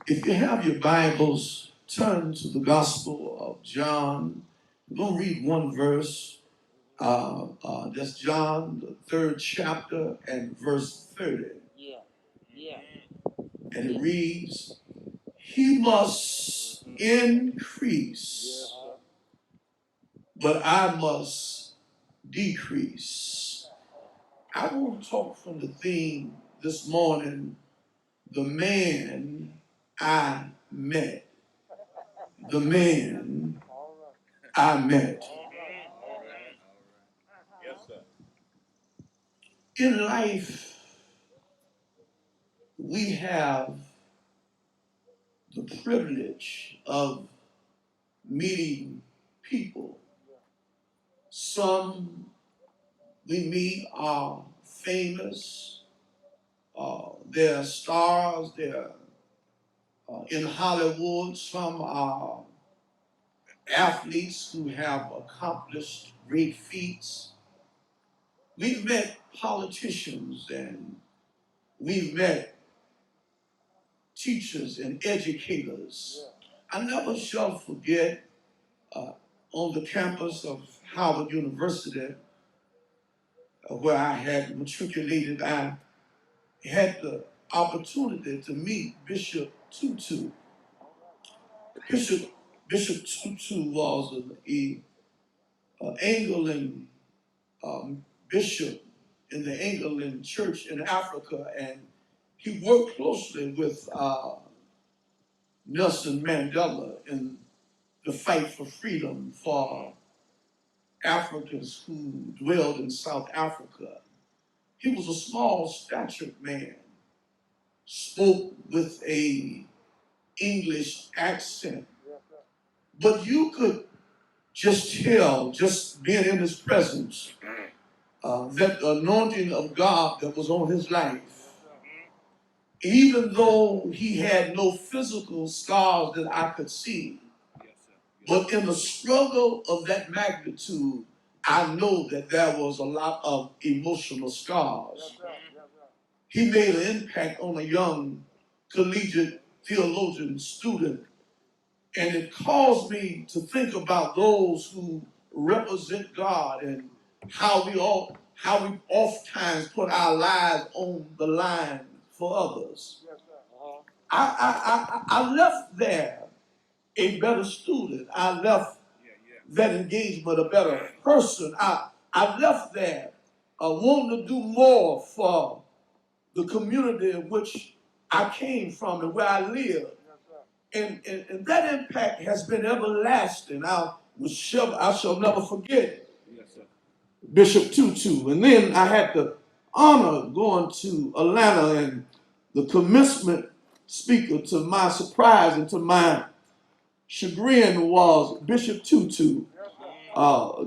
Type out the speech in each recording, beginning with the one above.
If you have your Bibles, turn to the Gospel of John. We're going to read one verse. That's John, the 3rd chapter, and verse 30. And it reads, "He must increase, but I must decrease." I want to talk from the theme this morning, the man I met. The man I met. In life, we have the privilege of meeting people. Some we meet are famous, they're stars, they're in Hollywood. Some are athletes who have accomplished great feats. We've met politicians and we've met teachers and educators. I never shall forget on the campus of Howard University, where I had matriculated, I had the opportunity to meet Bishop Tutu. Bishop Tutu was an Anglican bishop in the Anglican Church in Africa, and he worked closely with Nelson Mandela in the fight for freedom for Africans who dwelled in South Africa. He was a small statured man, spoke with a English accent, but you could just tell, just being in his presence, that the anointing of God that was on his life, even though he had no physical scars that I could see, but in the struggle of that magnitude, I know that there was a lot of emotional scars. He made an impact on a young collegiate theologian student, and it caused me to think about those who represent God and how we oftentimes put our lives on the line for others. I left there a better student. I left that engagement a better person. I left there wanting to do more for the community in which I came from and where I live. And that impact has been everlasting. I shall never forget Bishop Tutu. And then I had the honor going to Atlanta, and the commencement speaker, to my surprise and to my chagrin, was Bishop Tutu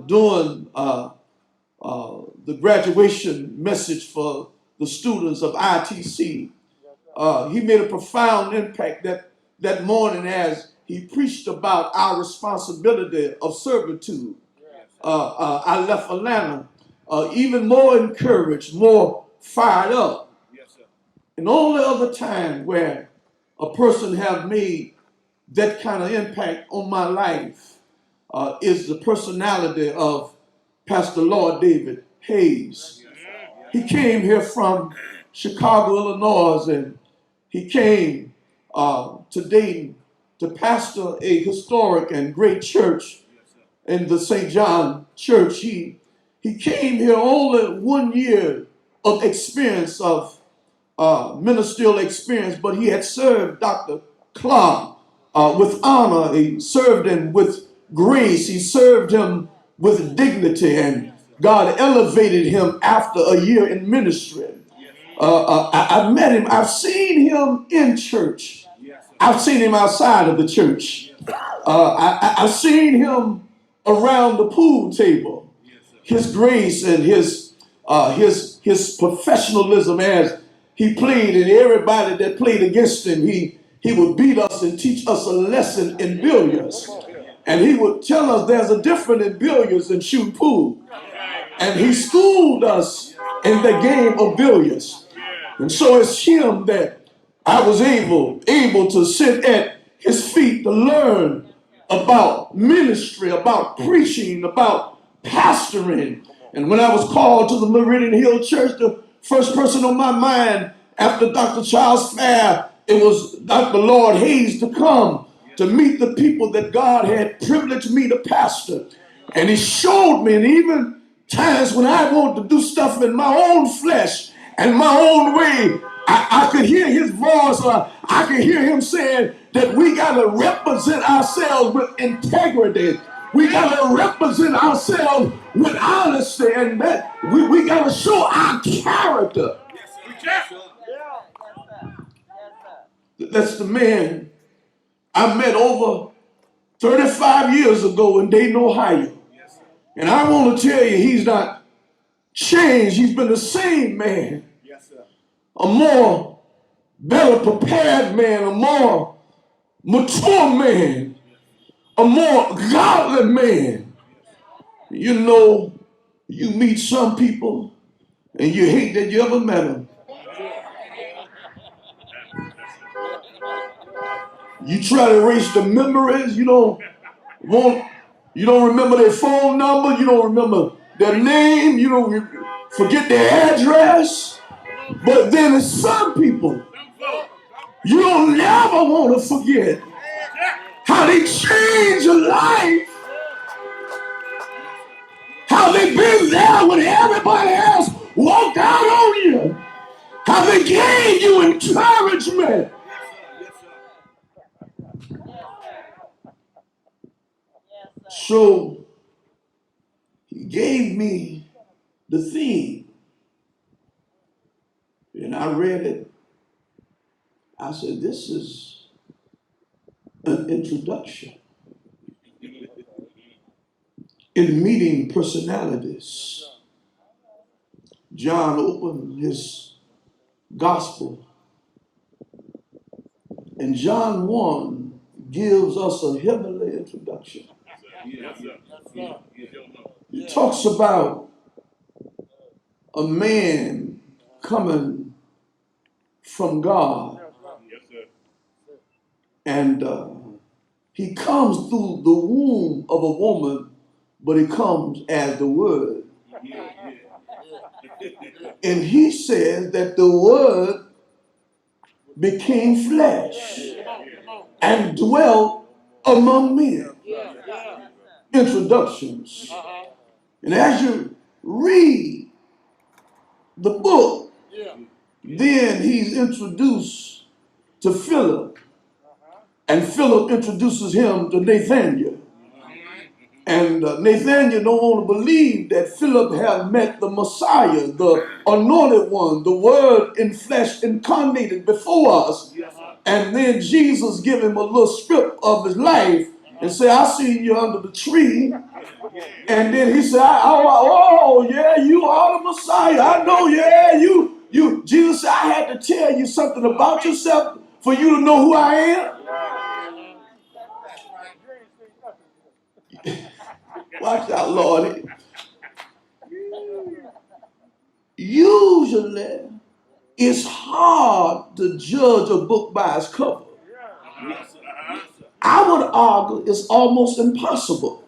doing the graduation message for the students of ITC. He made a profound impact that morning as he preached about our responsibility of servitude. I left Atlanta even more encouraged, more fired up. And the only other time where a person have made that kind of impact on my life is the personality of Pastor Lloyd David Hayes. He came here from Chicago, Illinois, and he came to Dayton to pastor a historic and great church in the St. John Church. He came here only 1 year of experience, of ministerial experience, but he had served Dr. Clark with honor. He served him with grace. He served him with dignity, and God elevated him after a year in ministry. I met him. I've seen him in church. I've seen him outside of the church. I've seen him around the pool table. His grace and his professionalism as he played, and everybody that played against him, he would beat us and teach us a lesson in billiards. And he would tell us there's a difference in billiards and shooting pool. And he schooled us in the game of billiards. And so it's him that I was able to sit at his feet to learn about ministry, about preaching, about pastoring. And when I was called to the Meridian Hill Church, the first person on my mind after Dr. Charles Fair, it was Dr. Lloyd Hayes to come to meet the people that God had privileged me to pastor. And he showed me, and even times when I wanted to do stuff in my own flesh and my own way, I could hear his voice, or I could hear him saying that we got to represent ourselves with integrity. We got to represent ourselves with honesty, and that we got to show our character. That's the man I met over 35 years ago in Dayton, Ohio. And I want to tell you, he's not changed. He's been the same man. A more better prepared man, a more mature man, a more godly man. You know, you meet some people and you hate that you ever met them. You try to erase the memories. You don't remember their phone number. You don't remember their name. You don't forget their address. But then there's some people you don't never want to forget how they changed your life, how they been there when everybody else walked out on you, how they gave you encouragement. So he gave me the theme, and I read it. I said, this is an introduction in meeting personalities. John opened his gospel, and John 1 gives us a heavenly introduction. He talks about a man coming from God, and he comes through the womb of a woman, but he comes as the Word. And he says that the Word became flesh and dwelt among men. Introductions. And as you read the book, then he's introduced to Philip, and Philip introduces him to Nathanael. And Nathanael don't want to believe that Philip had met the Messiah, the anointed one, the Word in flesh incarnated before us. And then Jesus give him a little script of his life and say, I see you under the tree. And then he said, oh yeah, you are the Messiah. I know, yeah, you. Jesus said, I had to tell you something about yourself for you to know who I am. Watch out, Lord. Usually, it's hard to judge a book by its cover. I would argue it's almost impossible.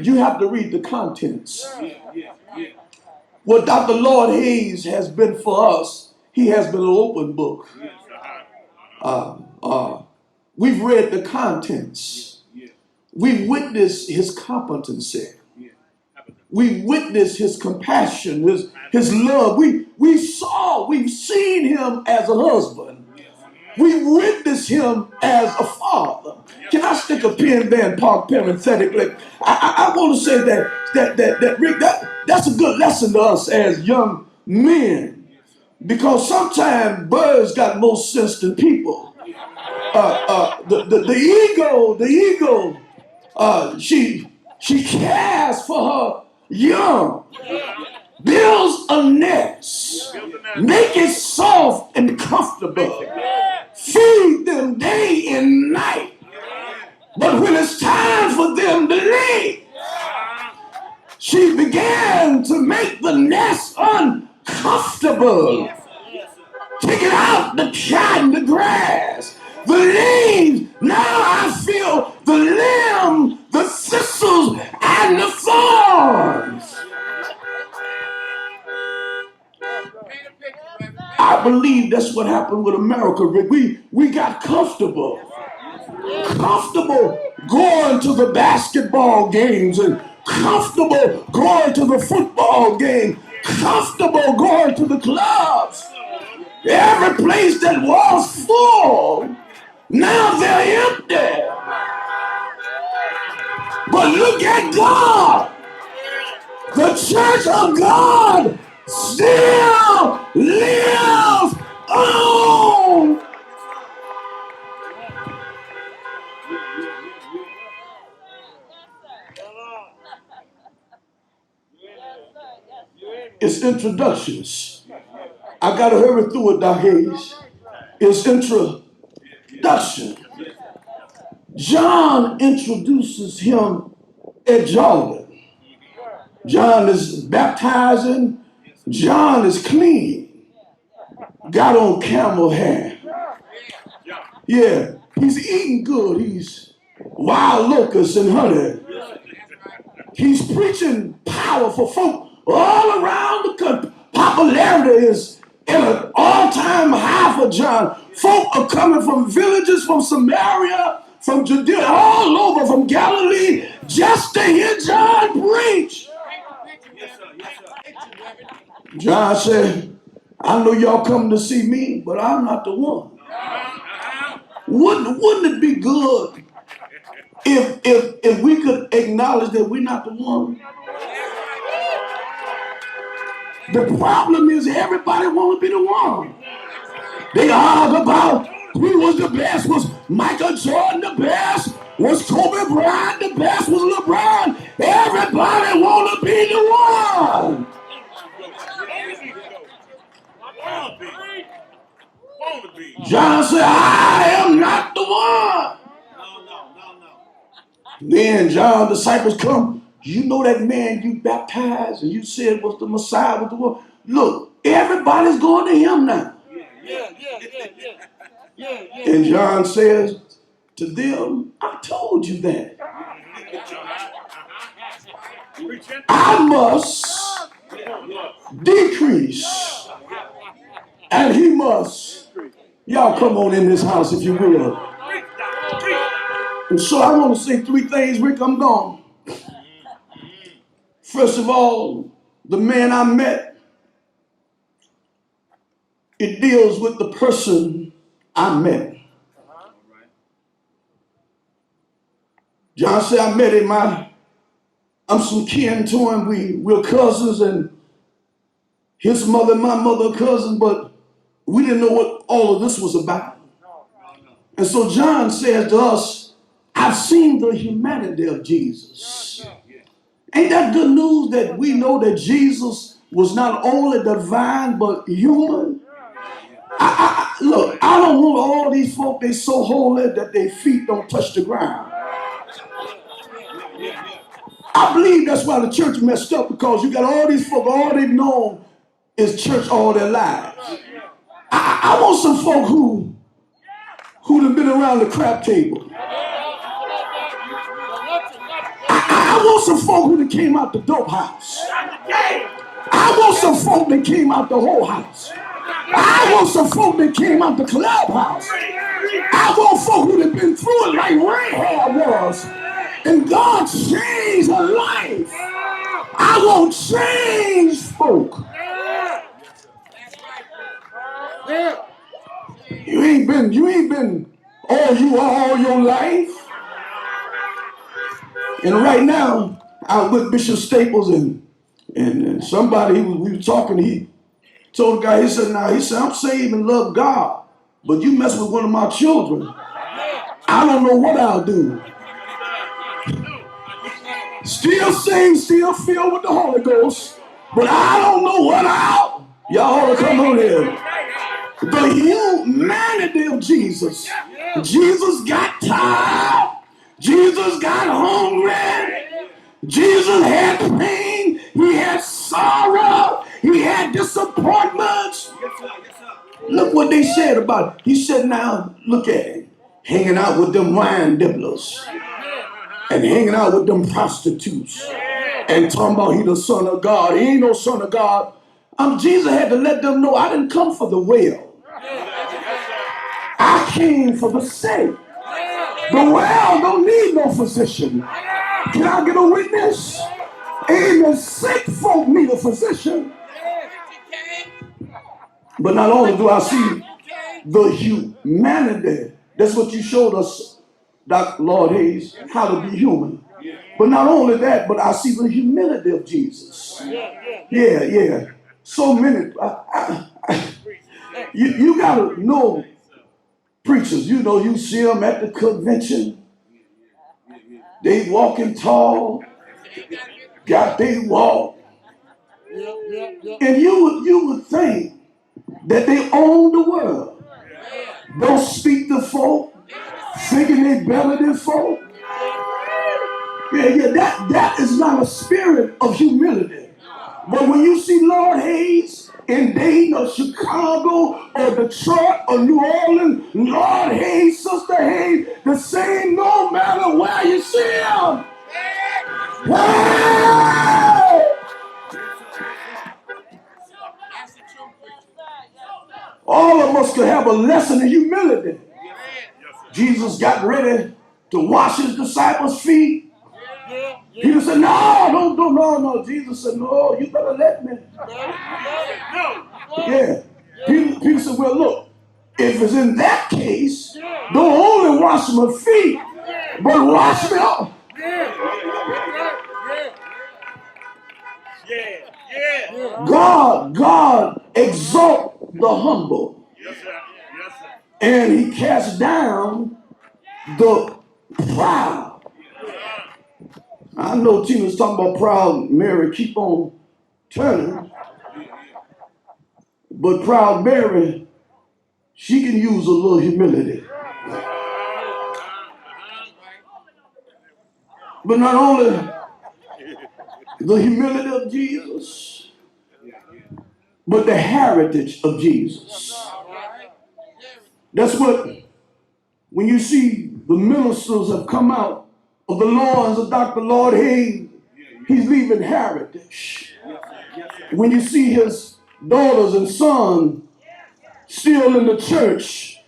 You have to read the contents. What Dr. Lloyd Hayes has been for us, he has been an open book. We've read the contents. We've witnessed his competency. We witnessed his compassion, his love. We've seen him as a husband. We witnessed him as a father. Can I stick a pen there and park parenthetically? I want to say that Rick, that's a good lesson to us as young men, because sometimes birds got more sense than people. The ego, she cares for her young, builds a nest, make it soft and comfortable, feed them day and night. But when it's time for them to leave, she began to make the nest uncomfortable. taking out the cotton, the grass, the leaves. Now I feel the limb, the thistles, and the thorns. I believe that's what happened with America, Rick. We got comfortable. Comfortable going to the basketball games and comfortable going to the football game. Comfortable going to the clubs. Every place that was full, now they're empty. But look at God. The church of God still lives on. It's introductions. I gotta hurry through it, Doc Hayes. It's introduction. John introduces him at Jordan. John is baptizing. John is clean. Got on camel hair. Yeah, he's eating good. He's wild locusts and honey. He's preaching powerful folk all around the country. Popularity is at an all-time high for John. Folk are coming from villages, from Samaria, from Judea, all over, from Galilee, just to hear John preach. John said, I know y'all coming to see me, but I'm not the one. Wouldn't it be good if we could acknowledge that we're not the one? The problem is everybody want to be the one. They argue about who was the best. Was Michael Jordan the best? Was Kobe Bryant the best? Was LeBron? Everybody want to be the one. John said, I am not the one. Then John's disciples come. You know that man you baptized and you said was the Messiah, was the one. Look, everybody's going to him now. And John says to them, I told you that. I must decrease and he must. Y'all come on in this house if you will. And so I want to say three things, Rick, I'm gone. First of all, the man I met, it deals with the person I met. John said, I met him, I'm some kin to him. We're cousins, and his mother and my mother are cousins, but we didn't know what all of this was about. And so John says to us, I've seen the humanity of Jesus. Ain't that good news that we know that Jesus was not only divine, but human? Look, I don't want all these folk, they so holy that their feet don't touch the ground. I believe that's why the church messed up, because you got all these folk, all they've known is church all their lives. I want some folk who have been around the crap table. I want some folk who came out the dope house. I want some folk that came out the whole house. I want some folk that came out the clubhouse. I want folk who have been through it like Rahab was. And God changed her life. I want change folk. You ain't been all you are all your life. And right now, I'm with Bishop Staples and somebody we were talking, he told the guy, he said, I'm saved and love God, but you mess with one of my children, I don't know what I'll do. Still saved, still filled with the Holy Ghost, but I don't know what y'all ought to come on here. The humanity of Jesus. Jesus got tired. Jesus got hungry. Jesus had pain. He had sorrow. He had disappointments. Look what they said about it. He said, now, look at him. Hanging out with them wine dibblers. And hanging out with them prostitutes. And talking about he the son of God. He ain't no son of God. Jesus had to let them know I didn't come for the well. I came for the sick. The well don't need no physician. Can I get a witness? Amen. Sick folk need a physician. But not only do I see the humanity, that's what you showed us, Dr. Lord Hayes, how to be human. But not only that, but I see the humility of Jesus. Yeah. So many. You got to know preachers. You know, you see them at the convention. They walking tall. Got they walk. And you would think that they own the world. Don't speak to folk, thinking they better than folk. That is not a spirit of humility. But when you see Lord Hayes in Dayton or Chicago or Detroit or New Orleans, Lord Hayes, Sister Hayes, the same no matter where you see him. Hey! All of us could have a lesson in humility. Jesus got ready to wash his disciples' feet. Peter said, no. Jesus said, no, you better let me. Yeah. Peter said, well, look, if it's in that case, don't only wash my feet, but wash me off. God exalt the humble. And he cast down the proud. I know Tina's talking about proud Mary, keep on turning. But proud Mary, she can use a little humility. But not only the humility of Jesus, but the heritage of Jesus. That's what, when you see the ministers have come out of the loins of Dr. Lloyd Hayes, he's leaving heritage. When you see his daughters and sons still in the church,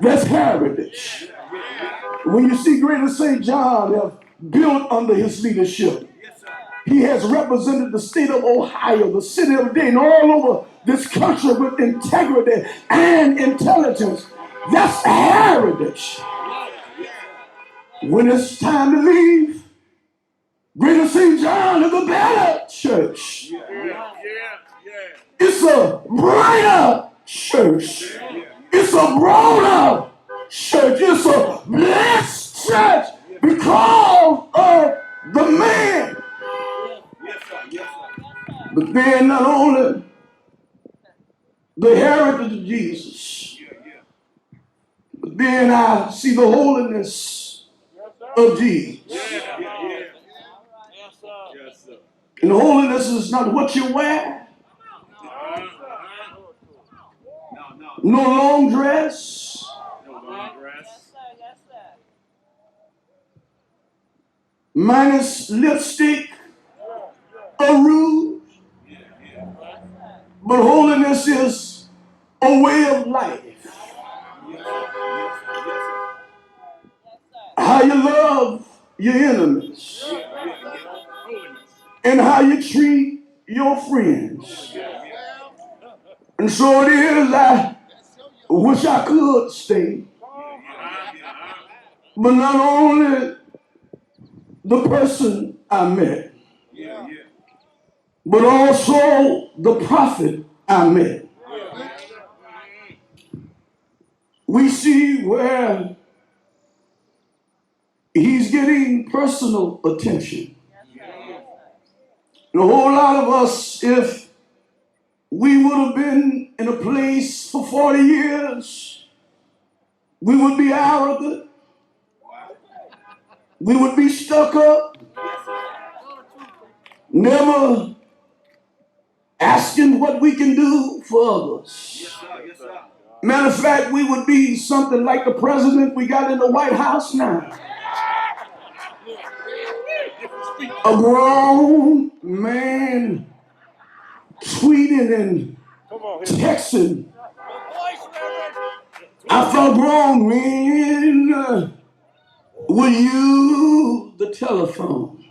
that's heritage. When you see Greater St. John have built under his leadership, he has represented the state of Ohio, the city of Dayton, all over this country with integrity and intelligence. That's heritage. When it's time to leave, Greater St. John is a better church. It's a brighter church. It's a broader church. It's a blessed church because of the man. But then not only the heritage of Jesus, but then I see the holiness of Jesus. And holiness is not what you wear. No long dress. Minus lipstick or rouge. But holiness is a way of life. How you love your enemies. And how you treat your friends. And so it is, I wish I could stay. But not only the person I met, but also the prophet I met. We see where he's getting personal attention. And a whole lot of us, if we would have been in a place for 40 years, we would be arrogant. We would be stuck up. Never asking what we can do for others. Matter of fact, we would be something like the president we got in the White House now. A grown man tweeting and texting. I thought grown men would use the telephone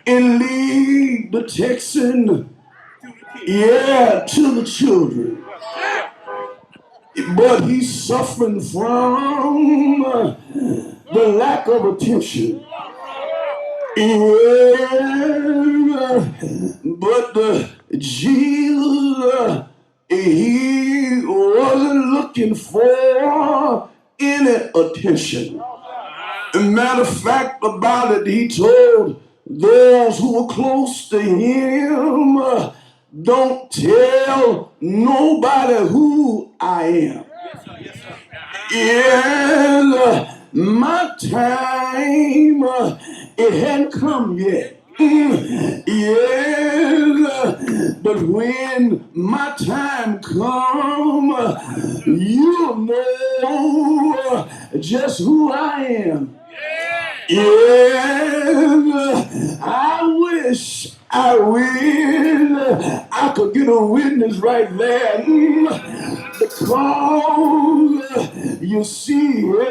and leave the texting, to the children. But he's suffering from the lack of attention. But Jesus, he wasn't looking for any attention. Matter of fact about it, he told those who were close to him, don't tell nobody who I am. My time, it hadn't come yet. But when my time comes, you'll know just who I am. I wish I could get a witness right there. Because you see, when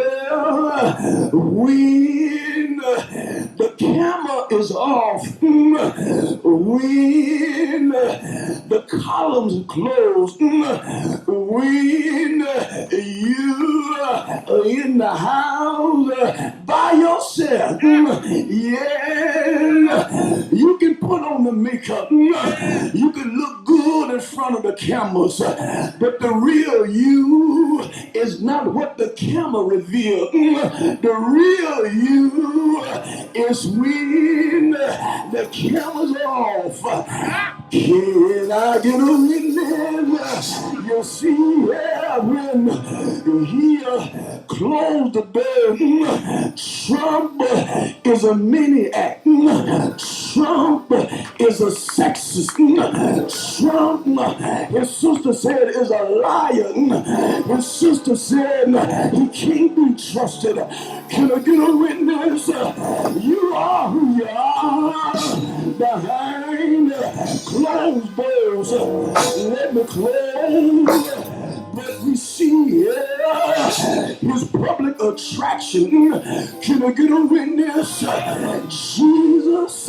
the camera is off, when the columns are closed, when you are in the house by yourself, you can put on the makeup, you can look good in front of the cameras, but the real you is not what the camera reveals. The real you is when the camera's off. Can I get a witness? You see, when he closed the door, Trump is a maniac. Trump is a sexist. Trump, his sister said, is a liar. His sister said he can't be trusted. Can I get a witness? You are who you are behind closed doors. Let me close. But we see his public attraction. Can I get a witness? Jesus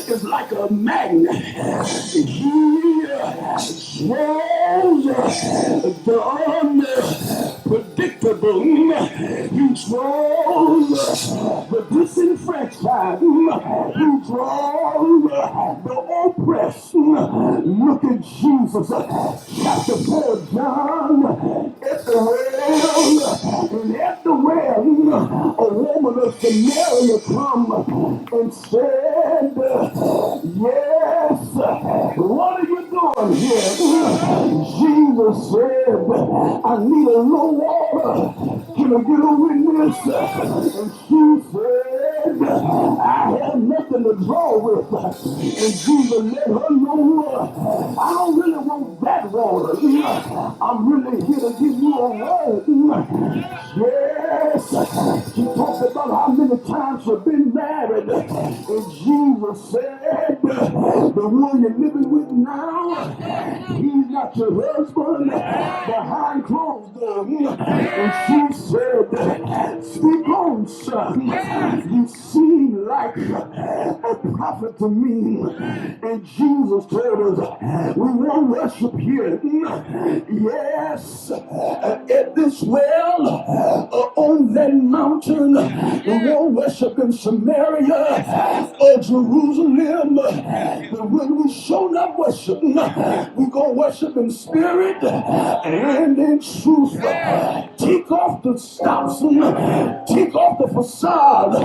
is like a magnet. He draws the unpredictable. He draws the disenfranchised. He draws the oppressed. Look at Jesus, chapter 4, John, at the well, and at the well, a woman of Samaria come and said, yes, what are you doing here? Jesus said, I need a little water. Can I get a witness? And she said, I have nothing to draw with. And Jesus let her know, I don't really want that water. I'm really here to give you a word. Yes. She talked about how many times you've been married. And Jesus said, the one you're living with now, he's not your husband behind closed doors. And she said, speak on, son. You seem like a prophet to me. And Jesus told us, we won't worship here. Yes, at this well, on that mountain, we won't worship in Samaria or Jerusalem. But when we show up worship, we gonna worship in spirit and in truth. Take off the stops, take off the facade,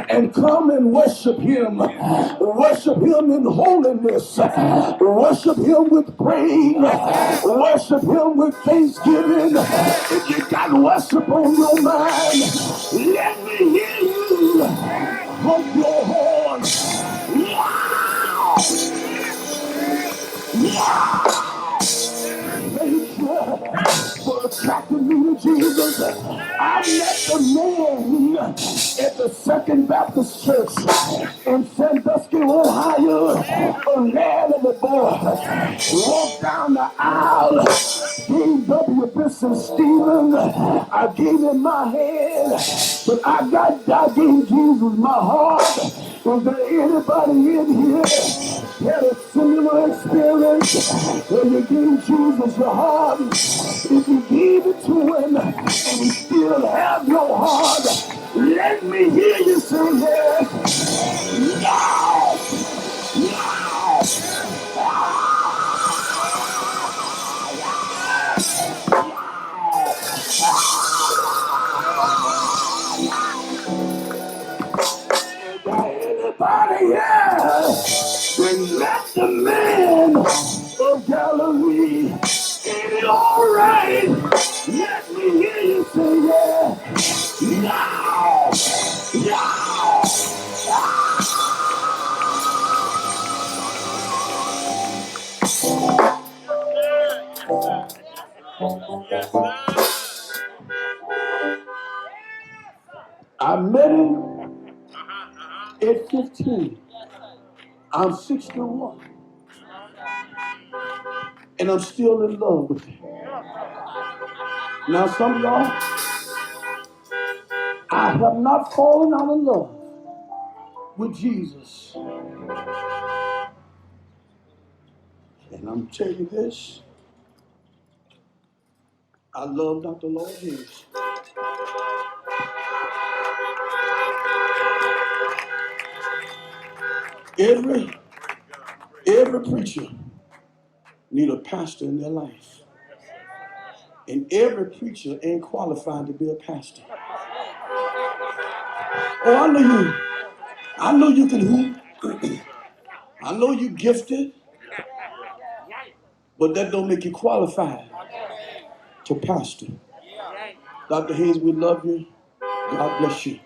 and come and worship him. Worship him in holiness. Worship him with praise. Worship him with thanksgiving. If you got worship on your mind, let me hear you. Hump your horn. Yeah. Yeah. Thank you. I met the man at the Second Baptist Church in Sandusky, Ohio. A lad and a boy walked down the aisle, gave W. Bishop Stephen. I gave him my hand, but I gave Jesus my heart. Is there anybody in here had a similar experience where you gave Jesus your heart? If you gave it to him and he still have your heart, let me hear you say yes. Yes! Yes! Anybody here? Then let the man of Galilee. Is it all right? Let me hear you say yeah. No! No! I met him at 15. I'm 61. And I'm still in love with him. Now some of y'all, I have not fallen out of love with Jesus. And I'm telling you this, I love Dr. Lloyd Hughes. Every preacher need a pastor in their life. And every preacher ain't qualified to be a pastor. Oh, I know you can hoop. I know you gifted, but that don't make you qualified to pastor. Dr. Hayes, we love you. God bless you.